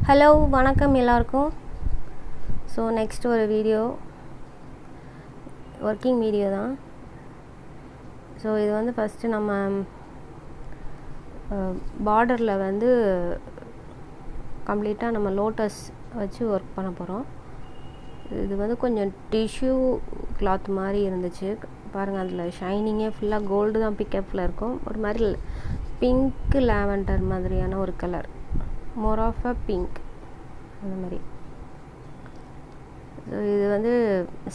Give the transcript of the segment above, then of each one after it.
Hello வணக்கம் எல்லாருக்கும். So next ஒரு வீடியோ ஒர்க்கிங் வீடியோ தான். ஸோ இது வந்து ஃபஸ்ட்டு நம்ம பார்டரில் வந்து கம்ப்ளீட்டாக நம்ம லோட்டஸ் வச்சு ஒர்க் பண்ண போகிறோம். இது வந்து கொஞ்சம் டிஷ்யூ கிளாத் மாதிரி இருந்துச்சு பாருங்கள். அதில் ஷைனிங்கே ஃபுல்லாக கோல்டு தான் பிக்கப்பில் இருக்கும். ஒரு மாதிரி பிங்க் லாவெண்டர் மாதிரியான ஒரு colour, more of a pink அந்த மாதிரி. இது வந்து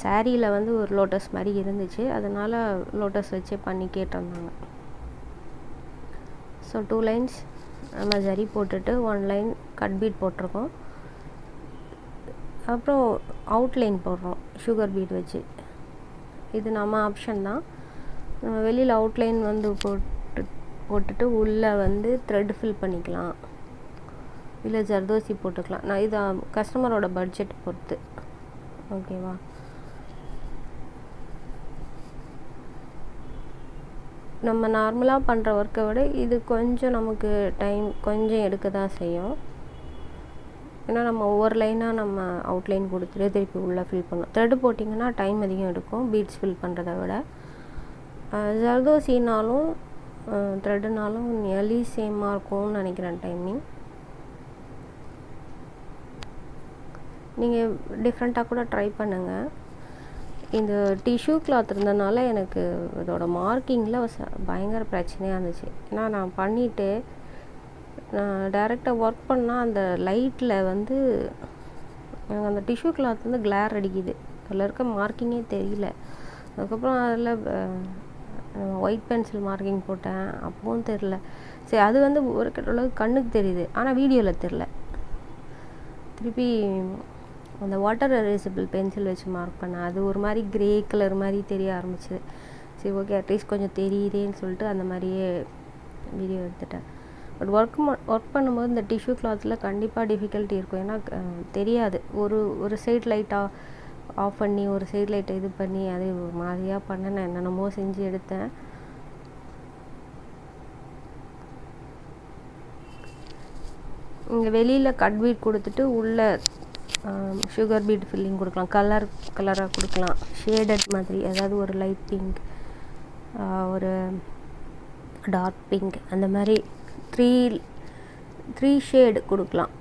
சாரியில் வந்து ஒரு லோட்டஸ் மாதிரி இருந்துச்சு, அதனால் லோட்டஸ் வச்சு பண்ணி கேட்டிருந்தாங்க. ஸோ 2 லைன்ஸ் நம்ம சரி போட்டுட்டு 1 லைன் கட் பீட் போட்டிருக்கோம். அப்புறம் அவுட்லைன் போடுறோம் சுகர் பீட் வச்சு. இது நம்ம ஆப்ஷன் தான். நம்ம வெளியில் அவுட்லைன் வந்து போட்டுட்டு உள்ளே வந்து த்ரெட் ஃபில் பண்ணிக்கலாம், இல்லை ஜர்தோசி போட்டுக்கலாம். நான் இது கஸ்டமரோட பட்ஜெட் பொறுத்து, ஓகேவா. நம்ம நார்மலாக பண்ணுற ஒர்க்கை விட இது கொஞ்சம் நமக்கு டைம் கொஞ்சம் எடுக்க தான் செய்யும். ஏன்னா நம்ம ஒவ்வொரு லைனாக நம்ம அவுட்லைன் கொடுத்துட்டு திருப்பி உள்ளே ஃபில் பண்ணோம். த்ரெட்டு போட்டிங்கன்னா டைம் அதிகம் எடுக்கும் பீட்ஸ் ஃபில் பண்ணுறத விட. ஜர்தோசினாலும் த்ரெட்டுனாலும் நியர்லி சேமாக இருக்கும்னு நினைக்கிறேன் டைமிங். நீங்கள் டிஃப்ரெண்ட்டாக கூட ட்ரை பண்ணுங்கள். இந்த டிஷ்யூ கிளாத் இருந்ததுனால எனக்கு இதோட மார்க்கிங்கில் பயங்கர பிரச்சனையாக இருந்துச்சு. ஏன்னா நான் பண்ணிவிட்டு நான் டைரெக்டாக ஒர்க் பண்ணால் அந்த லைட்டில் வந்து எனக்கு அந்த டிஷ்யூ கிளாத் வந்து கிளார் அடிக்குது. அதில் இருக்க மார்க்கிங்கே தெரியல. அதுக்கப்புறம் அதில் ஒயிட் பென்சில் மார்க்கிங் போட்டேன், அப்பவும் தெரில. சரி, அது வந்து ஒரு அளவுக்கு கண்ணுக்கு தெரியுது, ஆனால் வீடியோவில் தெரில. திருப்பி அந்த வாட்டர் எரேசபிள் பென்சில் வச்சு மார்க் பண்ணேன், அது ஒரு மாதிரி க்ரே கலர் மாதிரி தெரிய ஆரம்பிச்சிது. சரி, ஓகே, அட்லீஸ்ட் கொஞ்சம் தெரியுதேன்னு சொல்லிட்டு அந்த மாதிரியே வீடியோ எடுத்துட்டேன். பட் ஒர்க் பண்ணும்போது இந்த டிஷ்யூ கிளாத்தில் கண்டிப்பாக டிஃபிகல்ட்டி இருக்கும். ஏன்னா தெரியாது, ஒரு சைட் லைட்டாக ஆஃப் பண்ணி ஒரு சைட் லைட்டை இது பண்ணி அது ஒரு மாதிரியாக பண்ண நான் என்னென்னமோ செஞ்சு எடுத்தேன். இங்கே வெளியில் கட் பீட் கொடுத்துட்டு உள்ளே சுகர் பீட் ஃபில்லிங் கொடுக்கலாம், கலராக கொடுக்கலாம், ஷேடட் மாதிரி. அதாவது ஒரு லைட் பிங்க், ஒரு டார்க் பிங்க், அந்த மாதிரி த்ரீ ஷேடு கொடுக்கலாம்.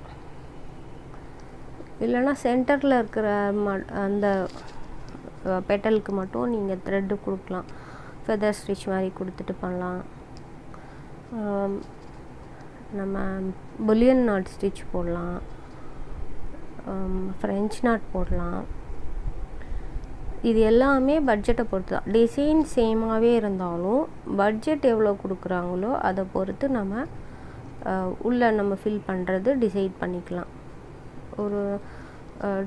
இல்லைன்னா சென்டரில் இருக்கிற அந்த பெட்டலுக்கு மட்டும் நீங்கள் த்ரெட்டு கொடுக்கலாம், ஃபெதர் ஸ்டிச் மாதிரி கொடுத்துட்டு பண்ணலாம். நம்ம புல்லியன் நாட் ஸ்டிச் போடலாம், ஃப்ரெஞ்ச் நாட் போடலாம். இது எல்லாமே பட்ஜெட்டை பொறுத்து தான். டிசைன் சேமாகவே இருந்தாலும் பட்ஜெட் எவ்வளோ கொடுக்குறாங்களோ அதை பொறுத்து நம்ம உள்ளே நம்ம ஃபில் பண்ணுறது டிசைட் பண்ணிக்கலாம். ஒரு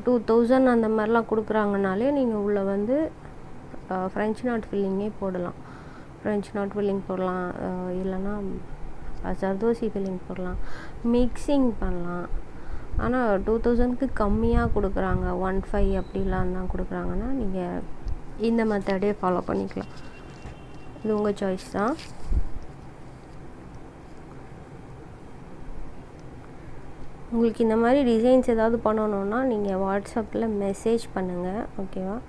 2000 அந்த மாதிரிலாம் கொடுக்குறாங்கனாலே நீங்கள் உள்ளே வந்து ஃப்ரெஞ்ச் நாட் ஃபில்லிங்கே போடலாம். ஃப்ரெஞ்ச் நாட் ஃபில்லிங் போடலாம், இல்லைன்னா ஜர்தோசி ஃபில்லிங் போடலாம், மிக்சிங் பண்ணலாம். ஆனால் 2000க்கு கம்மியாக கொடுக்குறாங்க, 1500 அப்படிலாம் தான் கொடுக்குறாங்கன்னா நீங்கள் இந்த மெத்தடே ஃபாலோ பண்ணிக்கலாம். இது உங்கள் சாய்ஸ் தான். உங்களுக்கு இந்த மாதிரி டிசைன்ஸ் ஏதாவது பண்ணணுன்னா நீங்கள் வாட்ஸ்அப்பில் மெசேஜ் பண்ணுங்கள், ஓகேவா.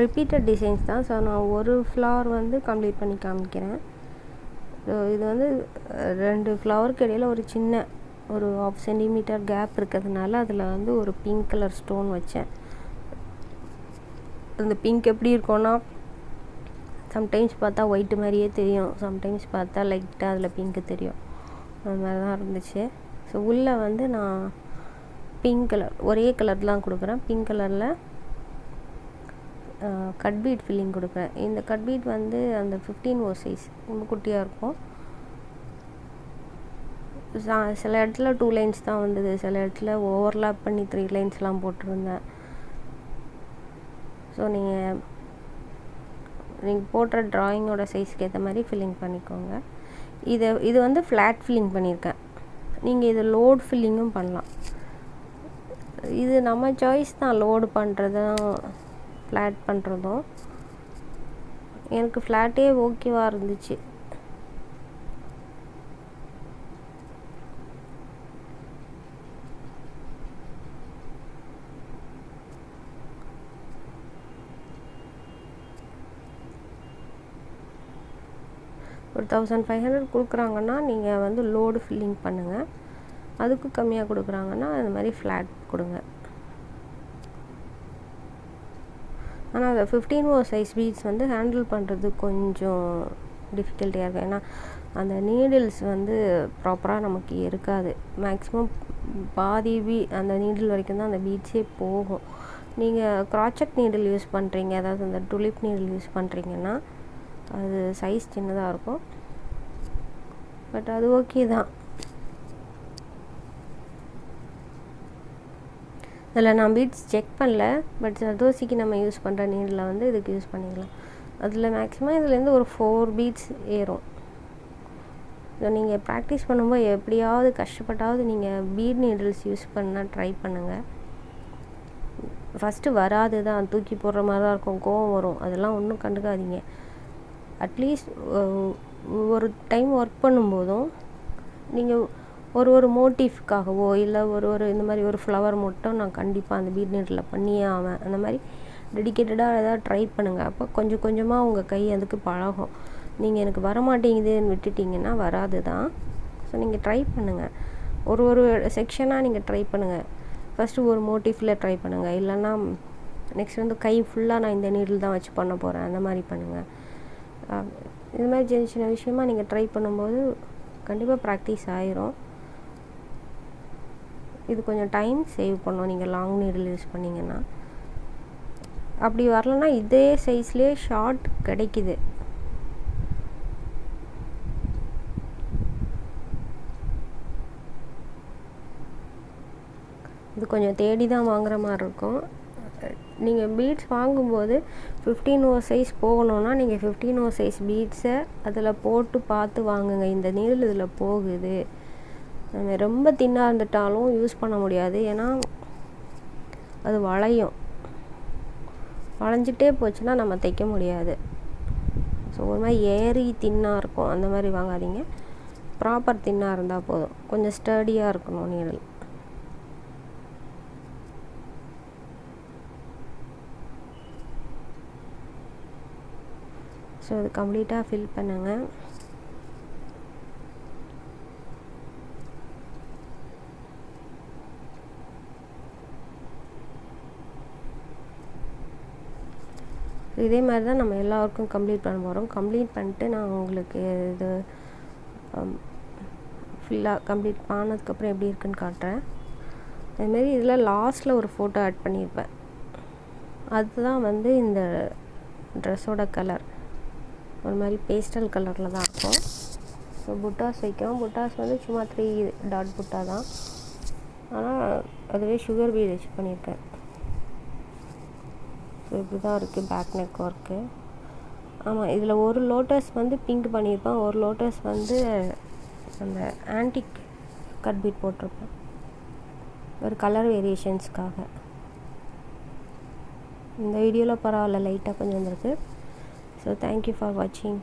ரிப்பீட்டட் டிசைன்ஸ் தான். ஸோ நான் ஒரு ஃப்ளவர் வந்து கம்ப்ளீட் பண்ணி காமிக்கிறேன். ஸோ இது வந்து 2 ஃப்ளவருக்கு இடையில் ஒரு சின்ன ஒரு 1/2 சென்டிமீட்டர் கேப் இருக்கிறதுனால அதில் வந்து ஒரு பிங்க் கலர் ஸ்டோன் வச்சேன். அந்த பிங்க் எப்படி இருக்கும்னா சம்டைம்ஸ் பார்த்தா ஒயிட்டு மாதிரியே தெரியும், சம்டைம்ஸ் பார்த்தா லைட்டாக அதில் பிங்க்கு தெரியும், அது மாதிரி தான் இருந்துச்சு. ஸோ உள்ளே வந்து நான் பிங்க் கலர் ஒரே கலர் தான் கொடுக்குறேன். பிங்க் கலரில் கட் பீட் ஃபில்லிங் கொடுக்குறேன். இந்த கட் பீட் வந்து அந்த 15 சைஸ் ரொம்ப குட்டியாக இருக்கும். சில இடத்துல 2 லைன்ஸ் தான் வந்தது, சில இடத்துல ஓவர்லாப் பண்ணி 3 லைன்ஸ்லாம் போட்டிருந்தேன். ஸோ நீங்கள் போடுற ட்ராயிங்கோட சைஸ்க்கு ஏற்ற மாதிரி ஃபில்லிங் பண்ணிக்கோங்க. இது வந்து ஃப்ளாட் ஃபில்லிங் பண்ணியிருக்கேன். நீங்கள் இது லோட் ஃபில்லிங்கும் பண்ணலாம். இது நம்ம சாய்ஸ் தான், லோடு பண்ணுறதும் ஃப்ளாட் பண்ணுறதும். எனக்கு ஃப்ளாட்டே ஓகேவாக இருந்துச்சு. ஒரு 1500 கொடுக்குறாங்கன்னா நீங்கள் வந்து லோடு ஃபில்லிங் பண்ணுங்கள். அதுக்கு கம்மியாக கொடுக்குறாங்கன்னா இந்த மாதிரி ஃப்ளாட் கொடுங்க. ஆனால் அந்த 15 சைஸ் பீட்ஸ் வந்து ஹேண்டில் பண்ணுறது கொஞ்சம் டிஃபிகல்ட்டியாக இருக்கும். ஏன்னா அந்த நீடில்ஸ் வந்து ப்ராப்பராக நமக்கு இருக்காது. மேக்ஸிமம் பாதி அந்த நீடில் வரைக்கும் தான் அந்த பீட்ஸே போகும். நீங்கள் க்ராச்சட் நீடில் யூஸ் பண்ணுறீங்க, அதாவது அந்த டுலிப் நீடில் யூஸ் பண்ணுறீங்கன்னா அது சைஸ் சின்னதாக இருக்கும். பட் அது ஓகே தான். அதில் நான் பீட்ஸ் செக் பண்ணல. பட் தோசிக்கு நம்ம யூஸ் பண்ணுற நீடில் வந்து இதுக்கு யூஸ் பண்ணிக்கலாம். அதில் மேக்ஸிமம் இதுலேருந்து ஒரு 4 பீட்ஸ் ஏறும். ஸோ நீங்கள் ப்ராக்டிஸ் பண்ணும்போது எப்படியாவது கஷ்டப்பட்டாவது நீங்கள் பீட் நீடில்ஸ் யூஸ் பண்ணால் ட்ரை பண்ணுங்கள். ஃபஸ்ட்டு வராது தான், தூக்கி போடுற மாதிரி தான் இருக்கும், கோவம் வரும். அதெல்லாம் ஒன்றும் கண்டுக்காதீங்க. அட்லீஸ்ட் ஒரு டைம் ஒர்க் பண்ணும்போதும் நீங்கள் ஒரு மோட்டிஃப்காகவோ இல்லை இந்த மாதிரி ஒரு ஃப்ளவர் மட்டும் நான் கண்டிப்பாக அந்த பீட் நீடில் பண்ணியே ஆவேன், அந்த மாதிரி டெடிக்கேட்டடாக ஏதாவது ட்ரை பண்ணுங்கள். அப்போ கொஞ்சம் கொஞ்சமாக உங்கள் கை அதுக்கு பழகும். நீங்கள் எனக்கு வரமாட்டேங்குதுன்னு விட்டுட்டிங்கன்னா வராது தான். ஸோ நீங்கள் ட்ரை பண்ணுங்கள். ஒரு செக்ஷனாக நீங்கள் ட்ரை பண்ணுங்கள். ஃபஸ்ட்டு ஒரு மோட்டிஃபில் ட்ரை பண்ணுங்கள். இல்லைன்னா நெக்ஸ்ட் வந்து கை ஃபுல்லாக நான் இந்த நீடில் தான் வச்சு பண்ண போகிறேன், அந்த மாதிரி பண்ணுங்கள். இது மாதிரி சின்ன சின்ன விஷயமாக நீங்கள் ட்ரை பண்ணும்போது கண்டிப்பாக ப்ராக்டிஸ் ஆயிரும். இது கொஞ்சம் டைம் சேவ் பண்ணும் நீங்கள் லாங் நீடில் யூஸ் பண்ணிங்கன்னா. அப்படி வரலன்னா இதே சைஸ்லேயே ஷார்ட் கிடைக்குது. இது கொஞ்சம் தேடி தான் வாங்குற மாதிரி இருக்கும். நீங்கள் பீட்ஸ் வாங்கும்போது 15 சைஸ் போகணுன்னா நீங்கள் 15 சைஸ் பீட்ஸை அதில் போட்டு பார்த்து வாங்குங்க. இந்த நீடில் இதில் போகுது. நம்ம ரொம்ப தின்னாக இருந்துட்டாலும் யூஸ் பண்ண முடியாது. ஏன்னா அது வளைஞ்சிட்டே போச்சுன்னா நம்ம தைக்க முடியாது. ஸோ ஒரு மாதிரி ஏறி தின்னாக இருக்கும், அந்த மாதிரி வாங்காதீங்க. ப்ராப்பர் தின்னாக இருந்தால் போதும். கொஞ்சம் ஸ்டடியாக இருக்கணும் நீடில். ஸோ அது கம்ப்ளீட்டாக ஃபில் பண்ணுங்கள். இதே மாதிரி தான் நம்ம எல்லா ஒர்க்கும் கம்ப்ளீட் பண்ண போகிறோம். கம்ப்ளீட் பண்ணிட்டு நான் உங்களுக்கு இது ஃபுல்லாக கம்ப்ளீட் ஆனதுக்கப்புறம் எப்படி இருக்குன்னு காட்டுறேன். அதுமாரி இதில் லாஸ்ட்டில் ஒரு ஃபோட்டோ ஆட் பண்ணியிருப்பேன். அதுதான் வந்து இந்த ட்ரெஸ்ஸோட கலர். ஒரு மாதிரி பேஸ்டல் கலரில் தான் இருக்கும். ஸோ புட்டாஸ் வைக்கிறோம். புட்டாஸ் வந்து சும்மா 3 டாட் புட்டா தான், ஆனால் அதுவே சுகர் பீட் வச்சு பண்ணியிருக்கேன். ஸோ இப்படி தான் இருக்குது பேக் நெக் ஒர்க்கு. ஆமாம், இதில் ஒரு லோட்டஸ் வந்து பிங்க் பண்ணியிருப்பேன், ஒரு லோட்டஸ் வந்து அந்த ஆன்டிக் கட் பீட் போட்டிருப்பேன், ஒரு கலர் வேரியேஷன்ஸ்க்காக. இந்த வீடியோவில் பரவாயில்ல, லைட்டாக கொஞ்சம் வந்திருக்கு. ஸோ தேங்க்யூ ஃபார் வாட்சிங்.